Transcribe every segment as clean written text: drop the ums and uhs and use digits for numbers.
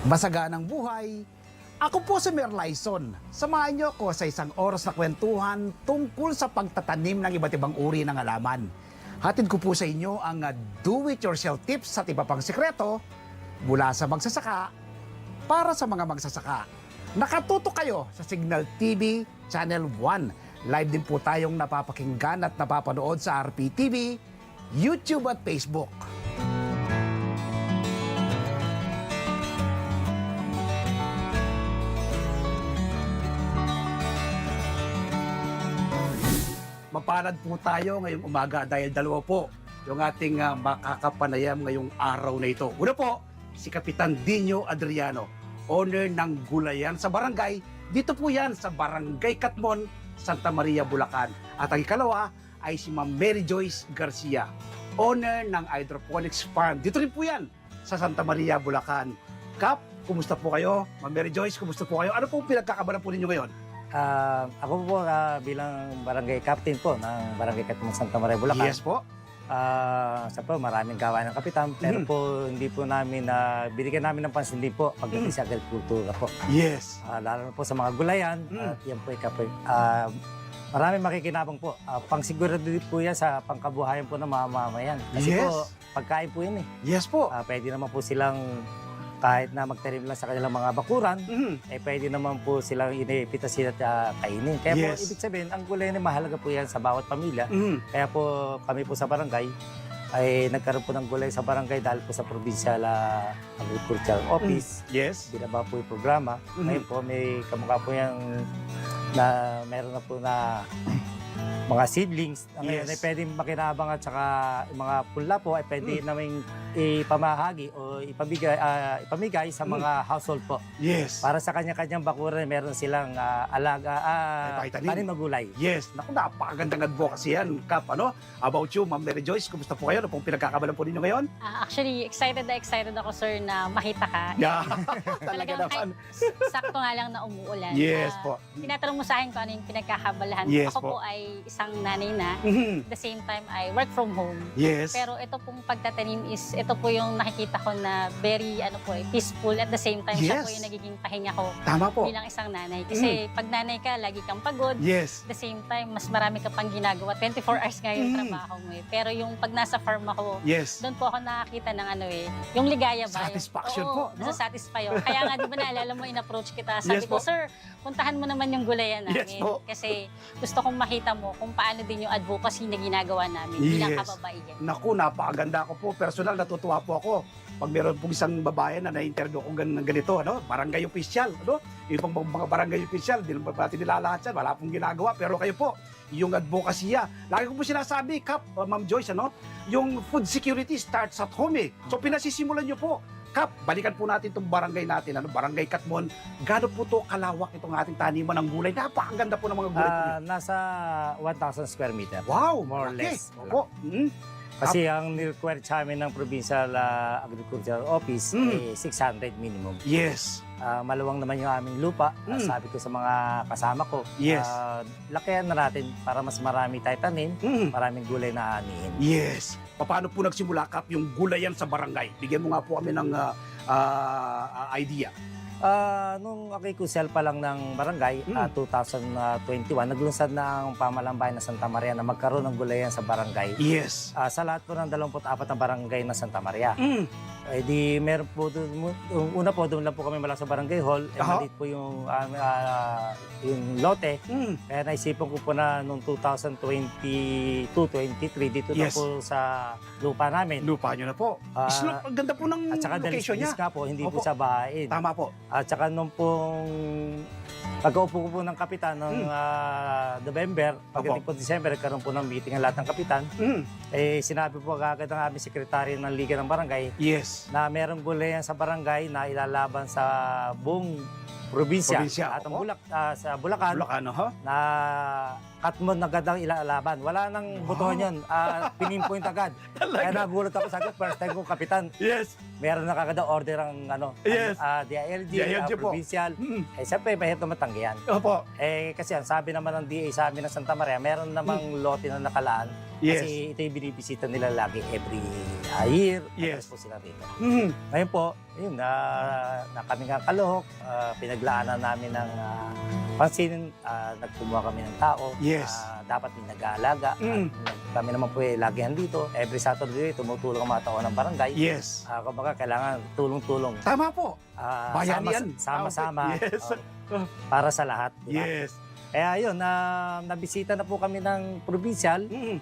Masaganang buhay. Ako po si Mer Lyson. Samahan niyo ako sa isang oras na kwentuhan tungkol sa pagtatanim ng iba't ibang uri ng halaman. Hatid ko po sa inyo ang do-it-yourself tips at iba pang sekreto mula sa magsasaka para sa mga magsasaka. Nakatuto kayo sa Signal TV Channel 1. Live din po tayong napapakinggan at napapanood sa RPTV, YouTube at Facebook. Mapalad po tayo ngayong umaga dahil dalawa po yung ating makakapanayam ngayong araw na ito. Una po, si Kapitan Dino Adriano, owner ng Gulayan sa Barangay. Dito po yan sa Barangay Catmon, Santa Maria, Bulacan. At ang ikalawa ay si Ma'am Mary Joyce Garcia, owner ng Hydroponics Farm. Dito rin po yan sa Santa Maria, Bulacan. Kap, kumusta po kayo? Ma'am Mary Joyce, kumusta po kayo? Ano po pinagkakabalan po ninyo ngayon? Ako po bilang barangay captain po ng Barangay Catmon Santa Maria, Bulacan. Yes po. Sa po, maraming gawain ng kapitan, pero po hindi po namin binigyan namin ng pansin din po pagdating sa agrikultura po. Yes. Lalo na po sa mga gulayan, at yan po maraming makikinabang po. Pangsigurado din po yan sa pangkabuhayan po ng mga mamamayan. Kasi Yes. po, pagkain po yan eh. Yes po. Pwede naman po silang kahit na magtanim lang sa kanilang mga bakuran, pwede naman po silang inipitasin at kainin. Kaya po, Yes. ibig sabihin, ang gulay na mahalaga po yan sa bawat pamilya. Kaya po, kami po sa barangay, ay nagkaroon po ng gulay sa barangay dahil po sa Provincial Agricultural Office. Yes. Binaba po yung programa. Ngayon po, may kamukha po yung na meron na po na mga seedlings. Ngayon ay pwedeng makinabang at saka mga punla po ay pwede naming ipamahagi o ipamigay sa mga household po. Yes. Para sa kanya-kanyang bakuran, meron silang tanim na gulay. Yes. Naku, napakagandang advocacy yan, Kap. Ano? About you, Ma'am Mary Joyce, kumusta po kayo? Ano pong pinagkakabalan po ninyo ngayon? Actually, excited ako, sir, na makita ka. Yeah. Talaga Talagang naman. sakto nga lang na umuulan. Yes po. Tinatanong mo sa akin kung ano yung pinagkakabalahan. Yes Ako po po. ay isang nanay na. Mhm. At the same time, I work from home. Yes. Pero ito pong pagtatanim is, ito po yung nakikita ko na very, peaceful. At the same time, siya po Yes. yung nagiging pahinga ko Tama po. bilang isang nanay. Kasi pag nanay ka, lagi kang pagod. Yes. At the same time, mas marami ka pang ginagawa. 24 hours nga yung trabaho mo eh. Pero yung pag nasa farm ako, Yes. doon po ako nakakita ng yung ligaya ba? Satisfaction Oo, po, no? Nasa-satisfy ako. Kaya nga, di ba naalala mo, in-approach kita. Sabi Yes ko, po. sir, puntahan mo naman yung gulayan namin. Yes po. Kasi gusto kong makita mo kung paano din yung advocacy na ginagawa namin bilang Yes. kababaihan. Naku, napakaganda ko po. Personal, natutuwa po ako. Pag meron pong isang babae na na-interview kong ganito, ano? Barangay official, ano? Yung pang mga barangay official, di naman natin nilalahat yan. Wala pong ginagawa. Pero kayo po, yung advokasya. Lagi ko po sinasabi, Kap, Ma'am Joyce, ano? Yung food security starts at home eh. So pinasisimulan nyo po. Kap, balikan po natin itong barangay natin, ano? Barangay Catmon. Gaano po to kalawak itong ating taniman ng gulay? Napakaganda po ng mga gulay po. Nasa 1,000 square meter. Wow! more or okay. less. Opo. Kasi ang ni-require sa amin ng Provincial Agricultural Office ay 600 minimum. Yes. Maluwang naman yung aming lupa. Sabi ko sa mga kasama ko, Yes. lakihan na natin para mas marami tayo tanim, maraming gulay na anihin. Yes. Paano po nagsimula, Kap, yung gulayan sa barangay? Bigyan mo nga po kami ng idea. Nung akikusel pa lang ng barangay, 2021, naglunsad na ang pamalambayan ng Santa Maria na magkaroon ng gulayan sa barangay. Yes. Sa lahat po ng 24 na barangay ng Santa Maria. Di meron po doon, una po doon lang po kami malaki sa barangay hall, maliit po yung lote. Kaya naisipan ko po na noong 2022-23 dito na Yes. po sa lupa namin. Lupa nyo na po. Ang ganda po ng At saka location niya. ka po, hindi Opo. po sa bahain. Tama po. At saka nung pong pagkaupo ko po ng kapitan ng November, pagdating po December, nagkaroon po ng meeting ang lahat ng kapitan. Sinabi po agad ng aming sekretary ng Liga ng Barangay Yes. na merong gulayan sa barangay na ilalaban sa buong probinsya. Probinsya, At ang opo. sa Bulacan, Bulacan, ha? na Catmon agad ang ilalaban. Wala nang butuhan yun. Pinimpoint agad. Kaya nagulat ako sa akin, first time kong kapitan. Yes. Meron na kagad order ang Yes. DILG, DILG po. provincial. Siyempre, mahirap na matanggihan. Opo. Kasi ang sabi naman ng DA sa amin ng Santa Maria, meron namang lote na nakalaan Yes. Kasi ito yung binibisita nila lagi every year. Yes. Tapos po sila rito. Mhm. Ngayon po, yun, na kami nga Calooc, pinaglaanan namin ng pansin, nagkumuha kami ng tao. Yes. Dapat may nag-aalaga. Mm. Kami naman po lagi andito. Every Saturday, tumutulong ang mga tao ng barangay. Yes. Kumbaga, kailangan tulong-tulong. Tama po. Bayani yan. Sama-sama. Yes. Para sa lahat. Diba? Yes. Kaya yun, nabisita na po kami ng provincial. Mhm.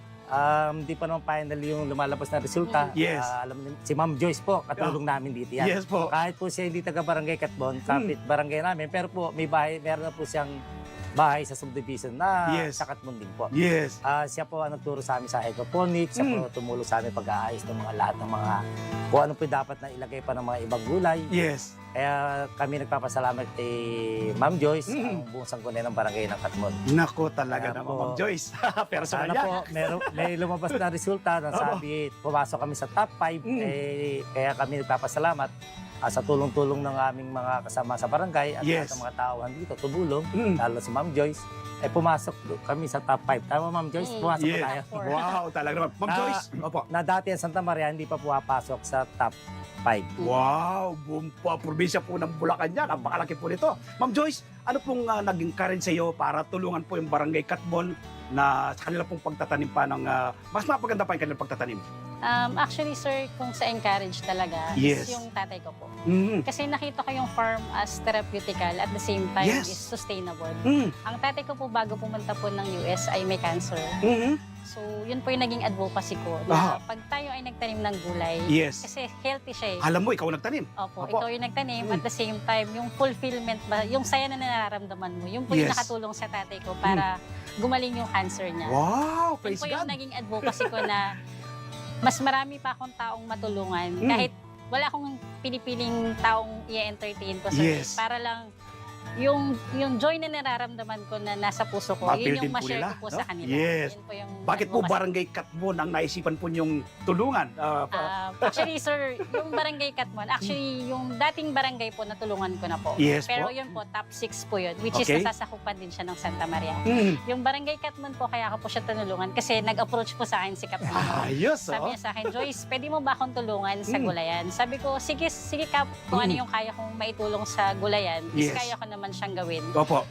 Hindi pa naman final yung lumalabas na resulta. Yes. Alam niyo, si Ma'am Joyce po, katulong namin dito yan. Yes po. Kahit po siya hindi taga-barangay Katbon, kapit barangay namin, pero po meron na po siyang bahay sa subdivision na Yes. sa Katbon din po. Yes. Siya po ang nagturo sa amin sa hydroponics, siya po tumulong sa amin pag-aayos ng mga lahat ng mga kung ano po dapat na ilagay pa ng mga ibang gulay. Yes. Kaya kami nagpapasalamat kay Ma'am Joyce, ang buong sanggunay ng barangay ng Katbon. Nako talaga Kaya naman, po, Ma'am Joyce. Pero sa Sana kanya. po, may lumabas na resulta na sabi, pumasok kami sa top 5. Kaya kami nagpapasalamat sa tulong-tulong ng aming mga kasama sa barangay at Yes. lahat ng mga tao dito, tumulong, Mm. lalo si Ma'am Joyce, pumasok kami sa top 5. Tama, Ma'am Joyce? Pumasok po Yes. tayo. Wow, talaga naman. Ma'am Joyce. Opo. Na dati ang Santa Maria, hindi pa pumapasok sa top 5. Wow, buong probinsya po ng Bulacan yan. Napakalaki po nito. Ma'am Joyce, ano pong naging current sa iyo para tulungan po yung Barangay Katbon na sa kanila pong pagtatanim pa ng mas mapaganda pa yung kanilang pagtatanim? Actually, sir, kung sa encourage talaga, Yes. is yung tatay ko po. Mm. Kasi nakita ko yung farm as therapeutical at the same time Yes. is sustainable. Mm. Ang tatay ko po bago pumunta po ng US ay may cancer. Mhm. So, yun po yung naging advocacy ko na pag tayo ay nagtanim ng gulay, Yes. kasi healthy siya eh. Alam mo, ikaw nagtanim. Opo, Opo. ikaw yung nagtanim at the same time, yung fulfillment ba, yung saya na nararamdaman mo, yung po yung Yes. nakatulong sa tatay ko para gumaling yung cancer niya. Wow, Yun praise po yung God. naging advocacy ko na mas marami pa akong taong matulungan kahit wala akong pinipiling taong i-entertain ko sa Yes. para lang yung joy na nararamdaman ko na nasa puso ko, Ma-feel yun din yung po ma-share nila, ko po no? sa kanila. Yes. Yun po yung Bakit po advocacy. Barangay Katbon ang naisipan po niyong tulungan? Actually, sir, yung Barangay Katmon, actually, yung dating barangay po, natulungan ko na po. Yes Pero po. yun po, top 6 po yun, which Okay. is nasasakupan din siya ng Santa Maria. Mm. Yung Barangay Katmon po, kaya ako po siya tinulungan kasi nag-approach po sa akin si Katmon. Ayos, Sabi oh. niya sa akin, Joyce, pwede mo ba akong tulungan sa gulayan? Sabi ko, sige Kap, kung ano yung kaya kong maitulong sa gulayan, is Yes. kaya ko naman siyang gawin. Opo.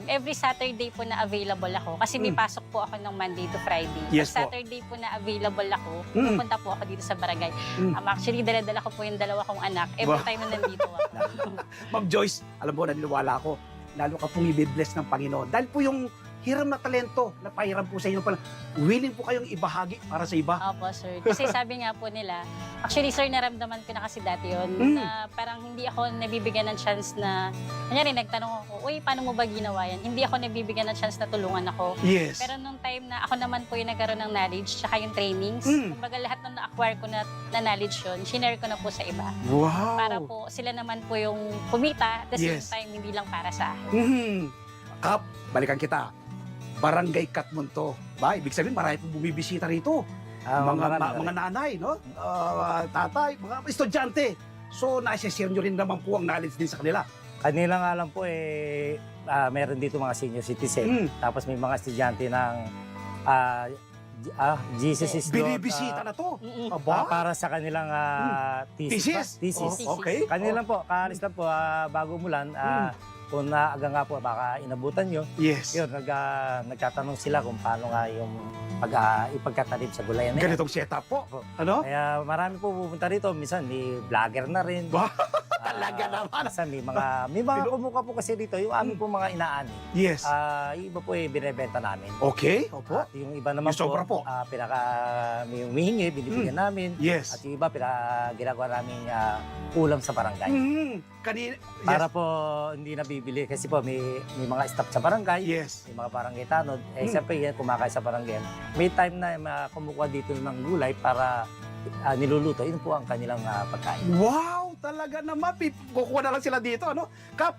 Every Saturday po na available ako, kasi may pasok po ako ng Monday to Friday. Yes Pag po. Saturday po na available ako, Mm. pupunta po ako dito sa barangay. Mm. Actually, dala-dala ko po yung dalawa kong anak every Wow. time na nandito ako. Ma'am Joyce, alam mo, naniniwala ako, lalo ka pong i-bless ng Panginoon. Dahil po yung hiram na talento na pahiram po sa inyo pala, willing po kayong ibahagi para sa iba. Opo, sir. Kasi sabi nga po nila, actually, sir, naramdaman ko na kasi dati yun, na parang hindi ako nabibigyan ng chance na, kanyari, nagtanong ako, uy, paano mo ba ginawa yan? Hindi ako nabibigyan ng chance na tulungan ako. Yes. Pero nung time na ako naman po yung nagkaroon ng knowledge, tsaka yung trainings, kumbaga lahat ng na-acquire ko na knowledge yun, shinare ko na po sa iba. Wow. Para po sila naman po yung kumita, at the same Yes. time, hindi lang para sa akin. Mhm. Kap, balikan kita. Barangay Katmon to. Ba, ibig sabihin marami pong bumibisita rito. Mga nanay, no? Tatay, mga estudyante. So, nai-share nyo rin naman po ang knowledge din sa kanila. Kanila nga lang po meron dito mga senior citizen. Tapos may mga estudyante ng Jesus is Lord. Binibisita na to. Aba? Para sa kanilang thesis. Thesis? Oh, okay. Kanila lang po, kaalis lang po, bago umulan, kung naaga nga po, baka inabutan nyo. Yes. Yun, nagtatanong sila kung paano nga yung ipagkatanim sa gulayan na yan. Ganitong setup po. Ano? Kaya marami po pupunta rito. Minsan may vlogger na rin. Ba? Talaga naman. Minsan may mga kumuha po kasi dito, yung aming po mga inaani. Yes. Yung iba po binebenta namin. Okay. Opo. At yung iba naman Yung sobra po. may humihingi, binibigyan namin. Yes. At yung iba, ginagawa namin ulam sa barangay. Kanina. Para po hindi nabibili. Kasi po may mga staff sa barangay. Yes. May mga barangay tanod. Siyempre yan, kumakain sa barangay. May time na kumukuha dito ng gulay para niluluto. Yun po ang kanilang pagkain. Wow! Talaga naman. Kukuha na lang sila dito. Ano? Kap,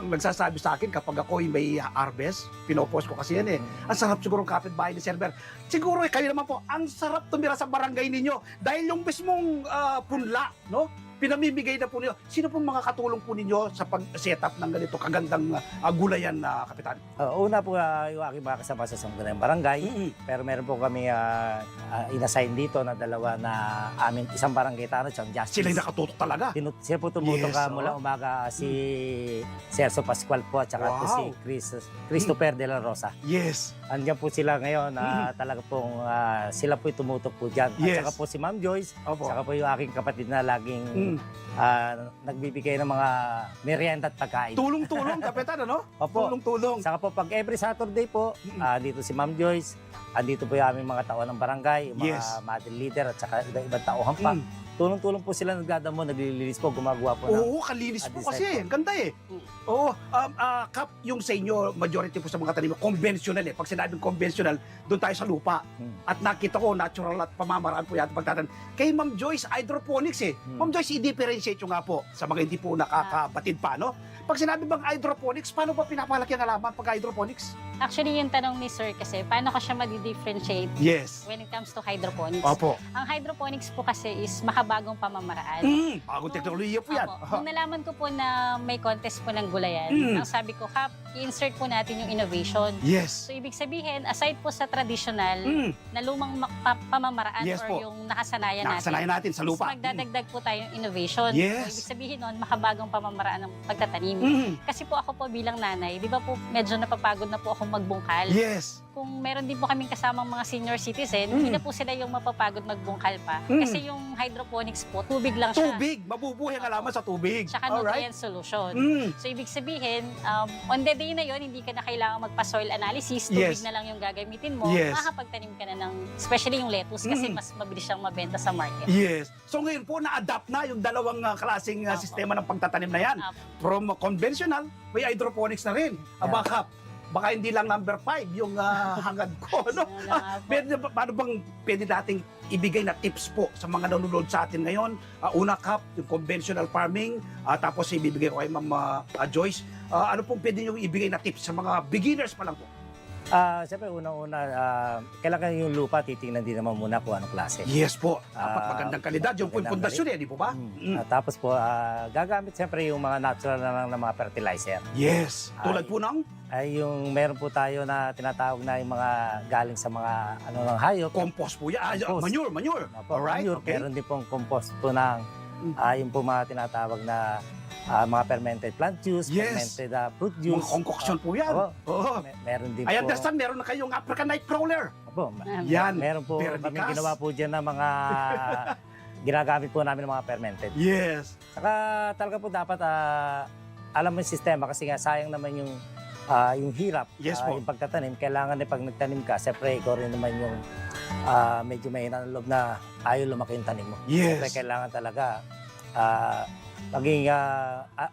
nagsasabi sa akin kapag ako may harvest, pinopost ko kasi yan eh. Ang sarap siguro ng kapitbahay ni Server. Siguro kayo naman po, ang sarap tumira sa barangay ninyo. Dahil yung mismong punla, no? pinamimigay na po ninyo. Sino pong mga katulong po ninyo sa pag-setup ng ganito kagandang gulayan na Kapitan? Una po, yung aking mga kasama sa Sangguniang Barangay. Pero meron po kami inassign dito na dalawa na isang barangay tanod, isang justice. Sila yung nakatutok talaga. Sila po tumutok Yes, mula umaga si Sergio Pascual po at saka po si Christopher de la Rosa. Yes. Andiyan po sila ngayon na talaga pong sila po tumutok po dyan. At Yes. saka po si Ma'am Joyce, Opo. saka po yung aking kapatid na laging nagbibigay ng mga merienda at pagkain. Tulong-tulong, Kapitan, ano? Opo. Tulong-tulong. Saka po pag every Saturday po, dito si Ma'am Joyce, andito po yung aming mga tauhan ng barangay, yung mga Yes. model leader at saka ibang tauhan pa. Tulong-tulong po sila nagdadamo, naglilinis po, gumagawa po ng... Oo, kalinis po kasi. Ang ganda eh. Oo, Kap, yung sa inyo, majority po sa mga tanim, conventional eh. Pag sinabing conventional, doon tayo sa lupa. At nakita ko, natural at pamamaraan po yata pagtatan. Kay Ma'am Joyce, hydroponics eh. Ma'am Joyce, i-differentiate nyo nga po sa mga hindi po nakakabatid pa, no? Pag sinabi bang hydroponics, paano ba pinapalaki ang halaman pag hydroponics? Actually, yung tanong ni Sir kasi, paano ko siya madi-differentiate Yes. when it comes to hydroponics? Opo. Ang hydroponics po kasi is makabagong pamamaraan. Bagong teknolohiya po yan. Opo. Nung nalaman ko po na may contest po ng gulayan, ang sabi ko, Kap, i-insert po natin yung innovation. Yes. So, ibig sabihin, aside po sa traditional na lumang pamamaraan Yes or po. yung nakasanayan Nakasanayan natin sa lupa. magdadagdag po tayo ng innovation. Yes. So, ibig sabihin nun, makabagong pamamaraan ng pagtatanim. Kasi po ako po bilang nanay, di ba po medyo napapagod na po akong magbungkal. Yes. Kung meron din po kaming kasamang mga senior citizen, hindi na po sila yung mapapagod magbungkal pa. Kasi yung hydroponics po, tubig lang siya. Tubig. Mabubuhay ang halaman sa tubig. Tsaka nutrient solution. So, ibig sabihin, on the day na yon hindi ka na kailangan magpa-soil analysis. Tubig Yes. na lang yung gagamitin mo. Yes. Makakapagtanim ka na ng, especially yung lettuce, kasi mas mabilis siyang mabenta sa market. Yes. So ngayon po, na-adapt na yung dalawang klaseng Opo. sistema ng pagtatanim na yan. Opo. From conventional, may hydroponics na rin. Baka hindi lang number 5 yung hangad ko. No? Paano bang pwede nating ibigay na tips po sa mga nanonood sa atin ngayon? Una, Kap, yung conventional farming. Tapos ibibigay ko kay Ma'am Joyce. Ano pong pwede nyo ibigay na tips sa mga beginners pa lang po? Siyempre, unang-una, kailangan yung lupa, titingnan din naman muna kung anong klase. Yes po. Dapat magandang kalidad. Yung magandang pundasyon eh, di po ba? Tapos po, gagamit siyempre yung mga natural na lang na mga fertilizer. Yes. Tulad po ng Ay yung meron po tayo na tinatawag na yung mga galing sa mga ng hayop. compost po yan. Compost. Manure. Opo, Alright, manure. okay. Meron din pong compost po ng yung po mga tinatawag na mga fermented plant juice, Yes. fermented fruit Mga juice. concoction po yan. Opo. Oo. Meron din I po. understand, meron na kayong African Nightcrawler. Opo, Yan. meron po Perdikas. kami ginawa po dyan ng mga ginagamit po namin ng mga fermented. Yes. Saka talaga po dapat alam mo yung sistema kasi nga sayang naman yung hirap, Yes po. yung pagtatanim. Kailangan na pag nagtanim ka, siyempre ikaw rin naman yung medyo mahina ng loob na ayaw lumaki yung tanim mo. Yes. Siyempre kailangan talaga maging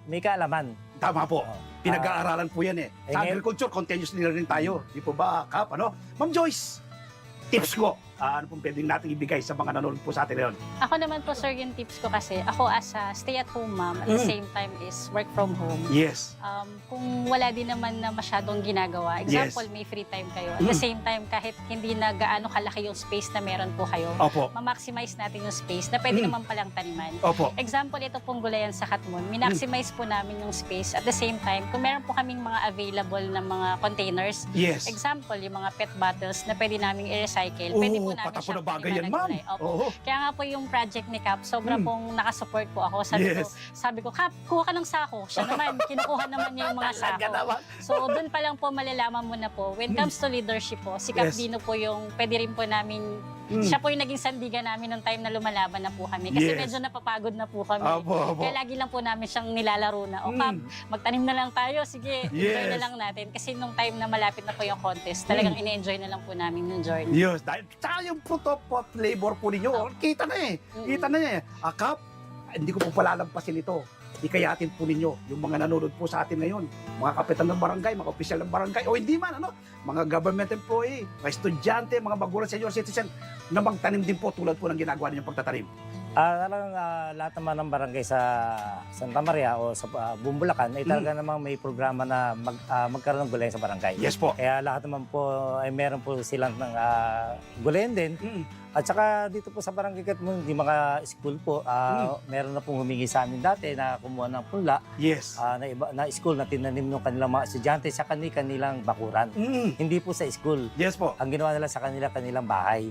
may kaalaman. Tama po. Oo. Pinag-aaralan po yan eh. Sa ngayon- agriculture, continuously na rin tayo. Di po ba, Kap? Ano? Ma'am Joyce, tips ko. Ano pong pwedeng natin ibigay sa mga nanonood po sa atin ngayon? Ako naman po, sir, yung tips ko kasi, ako as a stay-at-home mom, at the same time is work from home. Yes. Kung wala din naman na masyadong ginagawa, example, may free time kayo. At the same time, kahit hindi na gaano kalaki yung space na meron po kayo, Opo. ma-maximize natin yung space na pwede naman palang taniman. Opo. Example, ito pong gulayan sa Katmon, minaximize po namin yung space. At the same time, kung meron po kaming mga available na mga containers, Yes. example, yung mga PET bottles na pwede namin i-recycle, pwede po namin patapon siyang na bagay palitan yan, ng ma'am. gulay. Opo. Oo. Kaya nga po yung project ni Cap, sobra pong nakasupport po ako. Sabi ko, Cap, kuha ka ng sako. Siya naman, kinukuha naman niya yung mga Talaga sako. naman. So, doon pa lang po malalaman mo na po, when it comes to leadership po, si Cap Yes. Dino po yung, pwede rin po namin, siya po yung naging sandigan namin nung time na lumalaban na po kami. Kasi Yes. medyo napapagod na po kami. Opo. Kaya lagi lang po namin siyang nilalaro na, o Cap, magtanim na lang tayo, sige, enjoy Yes. na lang natin. Kasi nung time na malapit na po yung contest, talagang ine-enjoy na lang po namin yung journey. Yes. Dahil tsaka yung fruit of labor po ninyo, kita na eh. Kita na eh. Kap, hindi ko po palalampasin ito. Ikayatin po ninyo yung mga nanonood po sa atin ngayon, mga kapitan ng barangay, mga opisyal ng barangay, o hindi man, mga government employee, mga estudyante, mga magulang senior citizen, na magtanim din po tulad po ng ginagawa ninyong pagtatanim. Talagang lahat naman ng barangay sa Santa Maria o sa Bumbulacan ay talaga namang may programa na magkaroon ng gulayan sa barangay. Yes po. Kaya lahat naman po ay meron po silang ng gulayan din. At saka dito po sa Barangay Katmon, di mga school po, meron na pong humingi sa amin dati na kumuha ng punla Yes. na school na tinanim ng kanilang mga estudyante sa kanilang bakuran. Hindi po sa school. Yes po. Ang ginawa nila sa kanilang bahay.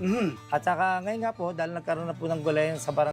At saka ngayon nga po, dahil nagkaroon na po ng gulayan sa barangay